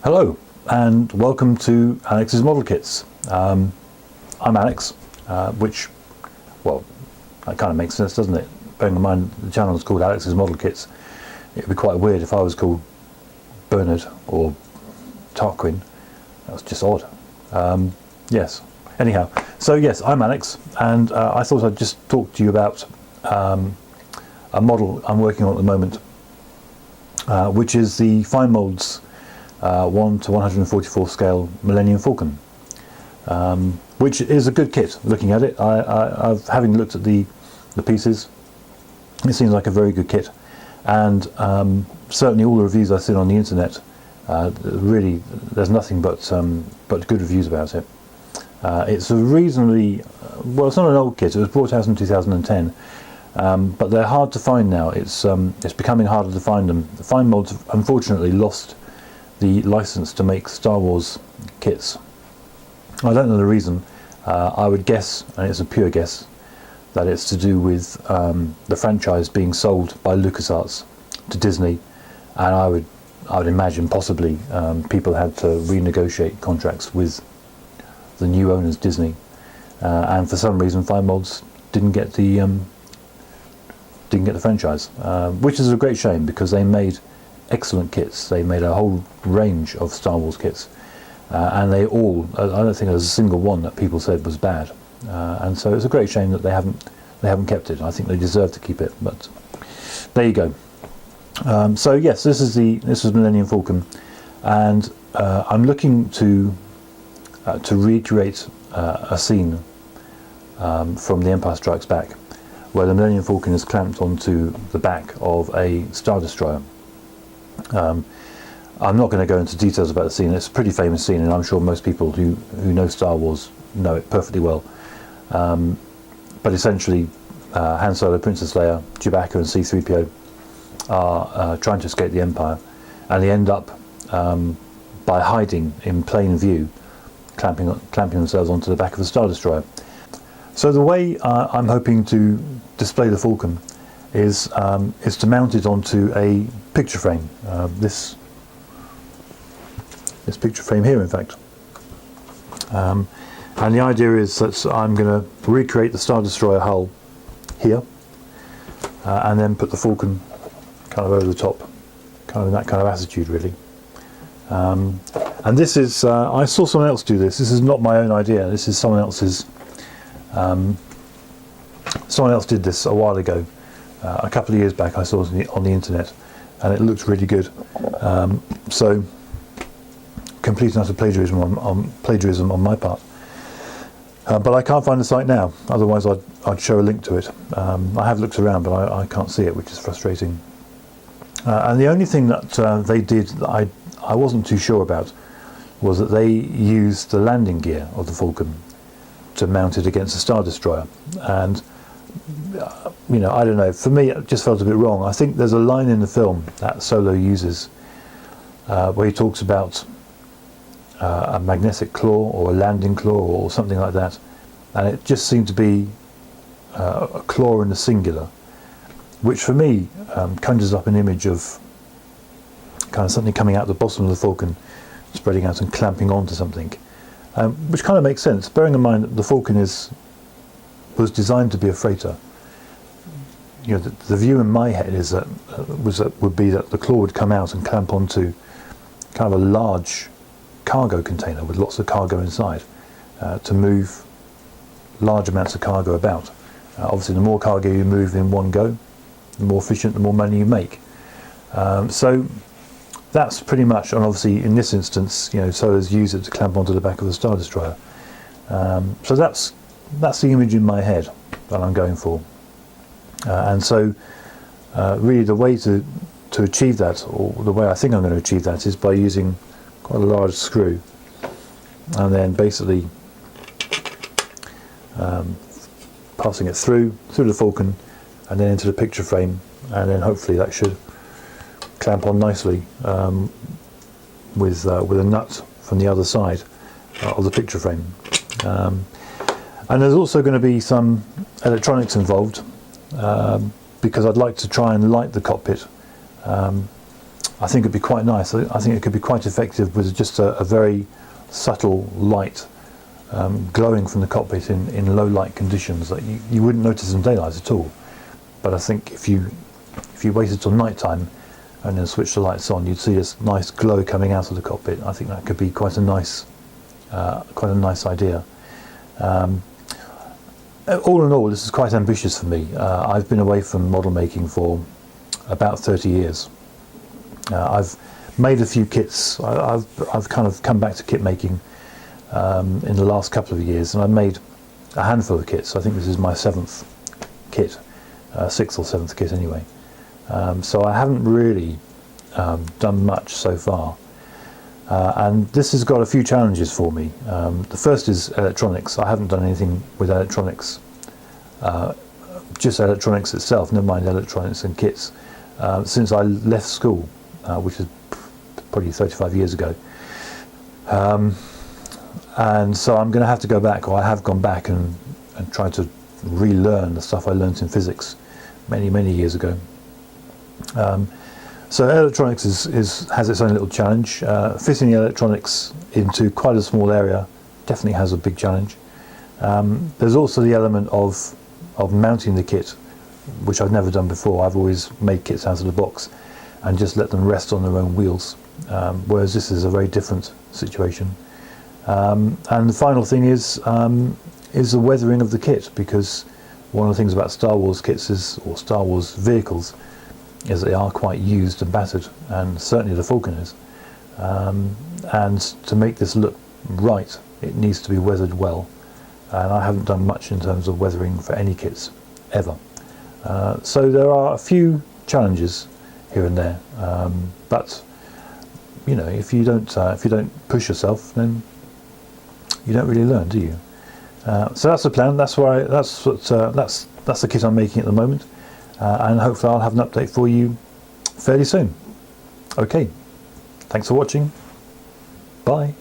Hello and welcome to Alex's Model Kits. I'm Alex, which, well, that kind of makes sense, doesn't it? Bearing in mind the channel is called Alex's Model Kits. It would be quite weird if I was called Bernard or Tarquin. That was just odd. Yes. Anyhow, so yes, I'm Alex, and I thought I'd just talk to you about a model I'm working on at the moment, which is the Fine Molds 1 to 144 scale Millennium Falcon, which is a good kit. Looking at it, having looked at the pieces, it seems like a very good kit, and certainly all the reviews I've seen on the internet, really there's nothing but good reviews about it. It's a reasonably, well, it's not an old kit. It was brought out in 2010, but they're hard to find now. It's becoming harder to find them. The Fine Molds have unfortunately lost the license to make Star Wars kits. I don't know the reason. I would guess, and it's a pure guess, that it's to do with the franchise being sold by LucasArts to Disney, and I would imagine possibly people had to renegotiate contracts with the new owners, Disney, and for some reason Fine Molds didn't get the franchise, which is a great shame because they made excellent kits. They made a whole range of Star Wars kits, and they all, I don't think there's a single one that people said was bad, and so it's a great shame that they haven't kept it. I think they deserve to keep it, but there you go. So yes, this is Millennium Falcon, and I'm looking to recreate a scene from The Empire Strikes Back, where the Millennium Falcon is clamped onto the back of a Star Destroyer. I'm not going to go into details about the scene. It's a pretty famous scene, and I'm sure most people who know Star Wars know it perfectly well. But essentially, Han Solo, Princess Leia, Chewbacca and C-3PO are trying to escape the Empire, and they end up by hiding in plain view, clamping themselves onto the back of the Star Destroyer. So the way I'm hoping to display the Falcon is to mount it onto a picture frame. This picture frame here, in fact. And the idea is that I'm going to recreate the Star Destroyer hull here, and then put the Falcon kind of over the top, kind of in that kind of attitude, really. And this is, I saw someone else do this. This is not my own idea. This is someone else's. Someone else did this a while ago. A couple of years back, I saw it on the internet, and it looked really good. So, complete and utter plagiarism on my part. But I can't find the site now. Otherwise, I'd show a link to it. I have looked around, but I can't see it, which is frustrating. And the only thing that they did that I wasn't too sure about was that they used the landing gear of the Falcon to mount it against a Star Destroyer. And you know, I don't know, for me it just felt a bit wrong. I think there's a line in the film that Solo uses where he talks about a magnetic claw or a landing claw or something like that, and it just seemed to be a claw in the singular, which for me conjures up an image of kind of something coming out the bottom of the Falcon, spreading out and clamping onto something, which kind of makes sense, bearing in mind that the Falcon was designed to be a freighter. You know, the view in my head is that would be that the claw would come out and clamp onto kind of a large cargo container with lots of cargo inside, to move large amounts of cargo about. Obviously, the more cargo you move in one go, the more efficient, the more money you make. So that's pretty much, and obviously in this instance, you know, Solo's used it to clamp onto the back of the Star Destroyer. So that's the image in my head that I'm going for. And so really the way to achieve that, or the way I think I'm going to achieve that, is by using quite a large screw, and then basically passing it through the Falcon and then into the picture frame, and then hopefully that should clamp on nicely with a nut from the other side of the picture frame. And there's also going to be some electronics involved, because I'd like to try and light the cockpit I think it'd be quite nice. I think it could be quite effective with just a very subtle light glowing from the cockpit in low light conditions that you wouldn't notice in daylight at all. But I think if you waited till night time and then switched the lights on, you'd see this nice glow coming out of the cockpit. I think that could be quite a nice idea. All in all, this is quite ambitious for me. I've been away from model making for about 30 years. I've made a few kits. I've kind of come back to kit making in the last couple of years, and I've made a handful of kits. I think this is my 7th kit, 6th or 7th kit anyway. So I haven't really done much so far. And this has got a few challenges for me. The first is electronics. I haven't done anything with electronics, just electronics itself, never mind electronics and kits, since I left school, which is probably 35 years ago. And so I'm going to have to go back, or I have gone back and tried to relearn the stuff I learnt in physics many years ago. So electronics has its own little challenge. Fitting the electronics into quite a small area definitely has a big challenge. There's also the element of mounting the kit, which I've never done before. I've always made kits out of the box and just let them rest on their own wheels, whereas this is a very different situation. And the final thing is the weathering of the kit, because one of the things about Star Wars kits or Star Wars vehicles is that they are quite used and battered, and certainly the Falcon is. And to make this look right, it needs to be weathered well. And I haven't done much in terms of weathering for any kits ever. So there are a few challenges here and there, but you know, if you don't push yourself, then you don't really learn, do you? So that's the plan. That's the kit I'm making at the moment. And hopefully I'll have an update for you fairly soon. Okay, thanks for watching. Bye.